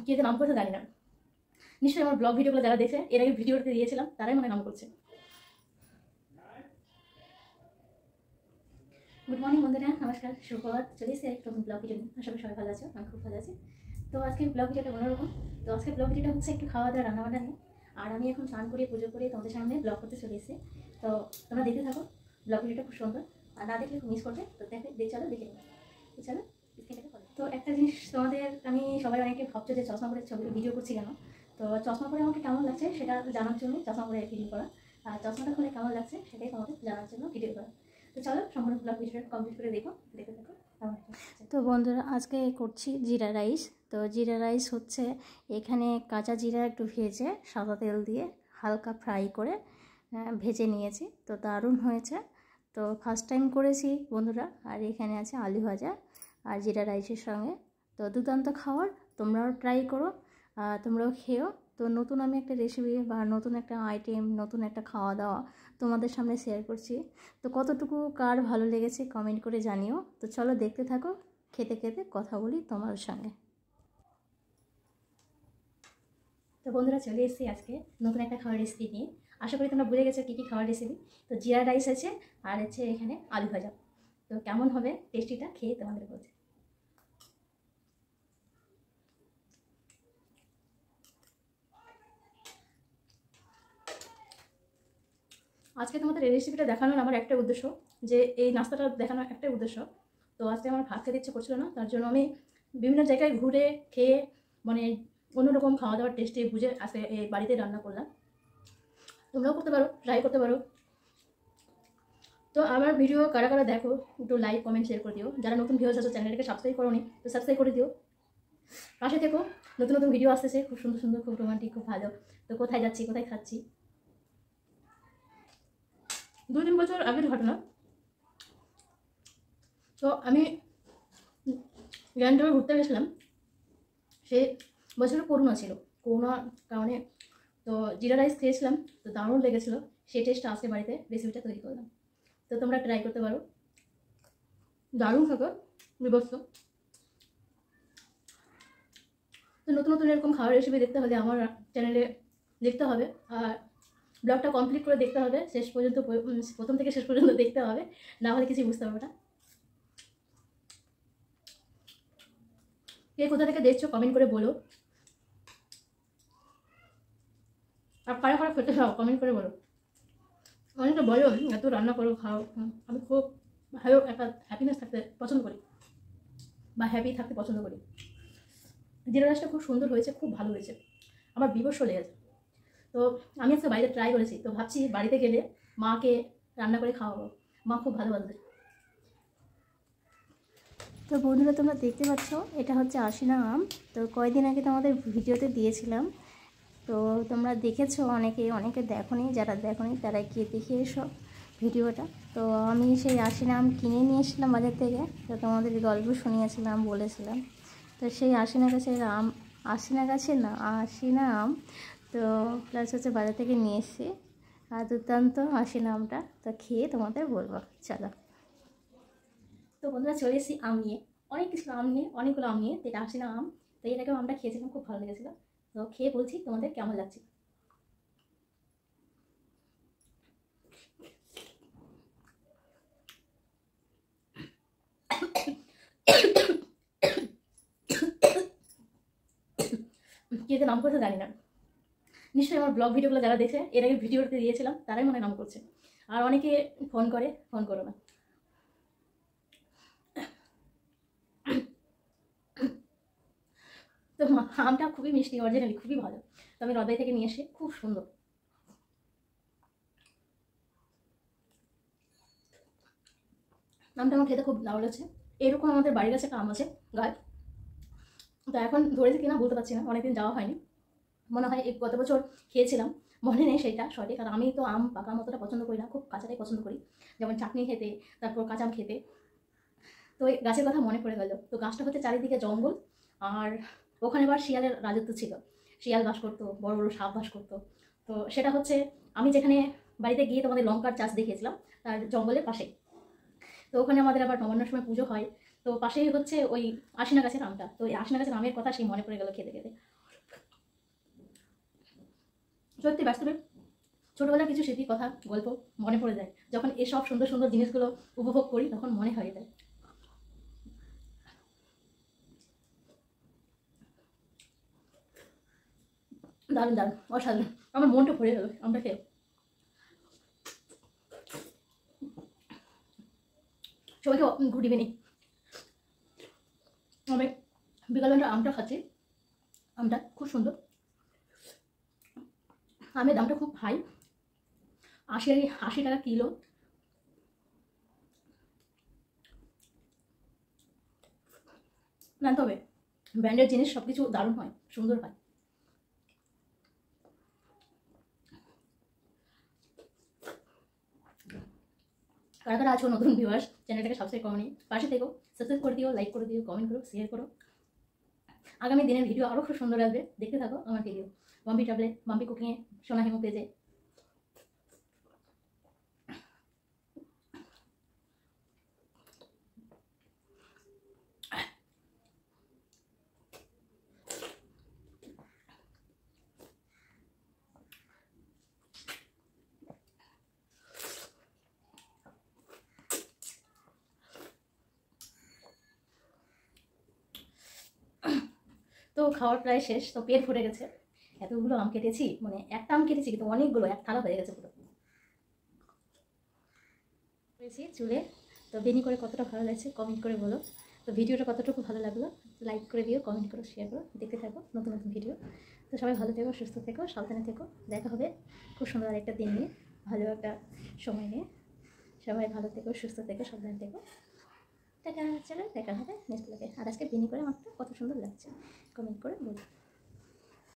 কি যে নাম করতে জানি না, নিশ্চয়ই আমার ব্লগ ভিডিওগুলো যারা দেখে এর আগে ভিডিওতে দিয়েছিলাম তারাই মনে নাম করছে। গুড মর্নিং বন্ধুরা, নমস্কার, সুপ্রভাত। চলে এসেছি এক নতুন ব্লগ ভিডিও নিয়ে। আশা করি সবাই ভালো আছে, আমি খুব ভালো আছি। তো আজকে ব্লগ ভিডিওটা অন্যরকম। তো আজকে ব্লগ ভিডিওটা হচ্ছে একটু খাওয়া দাওয়া রান্নাবান্না নিয়ে। আর আমি এখন স্নান করে পুজো করে তোমাদের সামনে ব্লগ করতে চলে এসেছি। তো তোমরা দেখতে থাকো, ব্লগ ভিডিওটা খুব সুন্দর। আর না দেখলে খুব মিস করবে। তো চলো দেখে নিই। তো চলো স্ক্রিনটাকে ফলো। তো একটা জিনিস তোমাদের, আমি সবাই অনেকে ভাবছো যে চশমা পরে ছবি ভিডিও করছি কেন। তো চশমা পরে আমাকে কেমন লাগছে সেটা জানার জন্য চশমা পরে ভিডিও করা, আর চশমাটা খুলে কেমন লাগছে সেটাই তোমাদের জানার জন্য ভিডিও করা। তো চলো সম্পূর্ণ ব্লগ ভিডিওটা কমপ্লিট করে দেখতে থাকো। তো বন্ধুরা, আজকে করছি জিরা রাইস। তো জিরা রাইস হচ্ছে এখানে কাঁচা জিরা একটু ভেজে সাদা তেল দিয়ে হালকা ফ্রাই করে ভেজে নিয়েছি। তো দারুণ হয়েছে। তো ফার্স্ট টাইম করেছি বন্ধুরা। আর এখানে আছে আলু ভাজা আর জিরা রাইসের সঙ্গে। তো দুর্দান্ত খাবার, তোমরাও ট্রাই করো, তোমরাও খেও। তো নতুন আমি একটা রেসিপি বা নতুন একটা আইটেম, নতুন একটা খাওয়া দাওয়া তোমাদের সামনে শেয়ার করছি। তো কতটুকু কার ভালো লেগেছে কমেন্ট করে জানিও। তো চলো দেখতে থাকো, খেতে খেতে কথা বলি তোমাদের সঙ্গে। তো বন্ধুরা, চলে এসেছি আজকে নতুন একটা খাওয়ার রেসিপি নিয়ে। আশা করি তোমরা বুঝে গেছো কী কী খাওয়ার রেসিপি। তো জিরা রাইস আছে আর হচ্ছে এখানে আলু ভাজা। তো কেমন হবে টেস্টিটা খেয়ে তোমাদের বলছি। আজকে তোমাদের এই রেসিপিটা দেখানোর আমার একটাই উদ্দেশ্য, যে এই নাস্তাটা দেখানোর একটাই উদ্দেশ্য। তো আজকে আমার ভাত খেতে ইচ্ছে করছিল না, তার জন্য আমি বিভিন্ন জায়গায় ঘুরে খেয়ে মানে অন্যরকম খাওয়া দাওয়ার টেস্টে বুঝে আজকে এই বাড়িতে রান্না করলাম। তোমরাও করতে পারো, ট্রাই করতে পারো। তো আমার ভিডিও কারা কারা দেখো একটু লাইক কমেন্ট শেয়ার করে দিও। যারা নতুন ভিউয়ার্স আছে চ্যানেলটাকে সাবস্ক্রাইব করোনি তো সাবস্ক্রাইব করে দিও, পাশে থেকো। নতুন নতুন ভিডিও আসতেছে, খুব সুন্দর সুন্দর, খুব রোমান্টিক, খুব ভালো। তো কোথায় যাচ্ছি, কোথায় খাচ্ছি, 2-3 বছর আগের ঘটনা। তো আমি গ্যাংটকে ঘুরতে গেছিলাম, সে বছর করোনা ছিল। করোনার কারণে তো জিরা রাইস খেয়েছিলাম, তো দারুণ লেগেছিলো। সেই টেস্টটা আজকে বাড়িতে রেসিপিটা তৈরি করলাম। তো তোমরা ট্রাই করতে পারো, দারুণ থাকে, বিভৎস। তো নতুন নতুন এরকম খাওয়ার রেসিপি দেখতে হলে আমার চ্যানেলে দেখতে হবে, আর ব্লগটা কমপ্লিট করে দেখতে হবে, শেষ পর্যন্ত, প্রথম থেকে শেষ পর্যন্ত দেখতে হবে, না হলে কিছু বুঝতে পারবে না। কে কোথা থেকে দেখছো কমেন্ট করে বলো, আর কারা কারা খেতে খাও কমেন্ট করে বলো। অনেকে বলো এত রান্না করো খাও, আমি খুব ভালো একটা হ্যাপিনেস থাকতে পছন্দ করি, বা হ্যাপি থাকতে পছন্দ করি। জিরা রাইসটা খুব সুন্দর হয়েছে, খুব ভালো হয়েছে, আমার বিভৎস লেগেছে। তো আমি আজকে বাইরে ট্রাই করেছি, তো ভাবছি বাড়িতে গেলে মাকে রান্না করে খাওয়াবো, মা খুব ভালোবাসবে। তো বন্ধুরা, তোমরা দেখতে পাচ্ছ এটা হচ্ছে আশিনা আম। তো কয়েকদিন আগে তোমাদের ভিডিওতে দিয়েছিলাম, তো তোমরা দেখেছো, অনেকে দেখোনি, যারা দেখোনি তারা গিয়ে দেখে এসো ভিডিওটা। তো আমি সেই আশিনা আম কিনে নিয়ে এসেছিলাম বাজার থেকে। তো তোমাদের গল্প শুনিয়েছিলাম, বলেছিলাম। তো সেই আশিনা আম তো প্লাস হচ্ছে বাজার থেকে নিয়ে এসেছি, আর দুর্দান্ত আশিনা আমটা। তো খেয়ে তোমাদের বলবো, চলো। তো বন্ধুরা, চলে এসেছি আম নিয়ে, অনেকগুলো আম নিয়ে। তো এটা আশিনা আম। তো এর আগেও আমটা খেয়েছিলাম, খুব ভালো লেগেছিলো। তো খেয়ে বলছি তোমাদের কেমন লাগছে। কি যে নাম করতে জানি না, নিশ্চয়ই আমার ব্লগ ভিডিওগুলো যারা দেখে এর আগে ভিডিওতে দিয়েছিলাম তারাই মনে নাম করছে। আর অনেকে ফোন করো না। তো আমটা খুবই মিষ্টি, অরিজিনালি খুবই ভালো। তো আমি রদাই থেকে নিয়ে এসে, খুব সুন্দর। আমটা আমার খেতে খুব ভালো লাগছে। এরকম আমাদের বাড়ির কাছে একটা আম আছে গাছ। তো এখন ধরেছে কিনা বলতে পারছি না, অনেকদিন যাওয়া হয়নি। মনে হয় এই গত বছর খেয়েছিলাম, মনে নেই সেইটা সঠিক। আর আমি তো আম পাকা মতোটা পছন্দ করি না, খুব কাঁচাটাই পছন্দ করি, যেমন চাটনি খেতে, তারপর কাঁচা আম খেতে। তো এই গাছের কথা মনে পড়ে গেল। তো গাছটা হচ্ছে চারিদিকে জঙ্গল, আর ওখানে আবার শিয়ালের রাজত্ব ছিল, শিয়াল বাস করতো, বড় বড় সাপ বাস করতো। তো সেটা হচ্ছে আমি যেখানে বাড়িতে গিয়ে তোমাদের লঙ্কার চাষ দেখিয়েছিলাম, তার জঙ্গলের পাশে। তো ওখানে আমাদের আবার নবান্নর সময় পুজো হয়। তো পাশেই হচ্ছে ওই আশিনা গাছের আমটা, তো এই আশিনা গাছের আমের কথা সেই মনে পড়ে গেল খেতে খেতে। সত্যি বাস্তবে ছোটবেলার কিছু স্মৃতি, কথা, গল্প মনে পড়ে যায় যখন এসব সুন্দর সুন্দর জিনিসগুলো উপভোগ করি, তখন মনে হয়ে যায়। দারুণ দারুণ, অসাধারণ, আমার মনটা ভরে গেল আমরা খেয়ে। সবাইকে গুড ইভিনিং। আমি বিকালবেলা আমটা খাচ্ছি, আমটা খুব সুন্দর, আমের দামটা খুব হাই, 80 টাকা কিলো। জানতে হবে ব্র্যান্ডের জিনিস সব কিছু দারুণ হয়, সুন্দর হয়। কারা কারা আছো নতুন ভিউয়ার্স, চ্যানেলটাকে সাবস্ক্রাইব করো নি, পাশে থেকো, সাবস্ক্রাইব করে দিও, লাইক করে দিও, কমেন্ট করো, শেয়ার করো। আগামী দিনের ভিডিও আরও খুব সুন্দর আসবে, দেখতে থাকো আমার ভিডিও মাম্পি ট্রাভেলে, মাম্পি কুকিংয়ে, সোনা হিমু পেজে। তো খাওয়ার প্রায় শেষ, তো পেট ভরে গেছে, এতগুলো আম কেটেছি, মানে একটা আম কেটেছি কিন্তু অনেকগুলো, এক থালা হয়ে গেছে পুরো। করেছি চুলে, তো বেনি করে কতটা ভালো লাগছে কমেন্ট করে বলো। তো ভিডিওটা কতটুকু ভালো লাগলো লাইক করে দিও, কমেন্ট করো, শেয়ার করো, দেখতে থাকো নতুন নতুন ভিডিও। তো সবাই ভালো থেকো, সুস্থ থেকো, সাবধানে থেকো, দেখা হবে খুব সুন্দর একটা দিন নিয়ে, ভালো একটা সময় নিয়ে। সবাই ভালো থেকো, সুস্থ থেকো, সাবধানে থেকো, টাটা। চলো দেখা হবে নেক্সট ব্লগে। আর আজকে বেনি করে আমারটা কত সুন্দর লাগছে কমেন্ট করে বলো।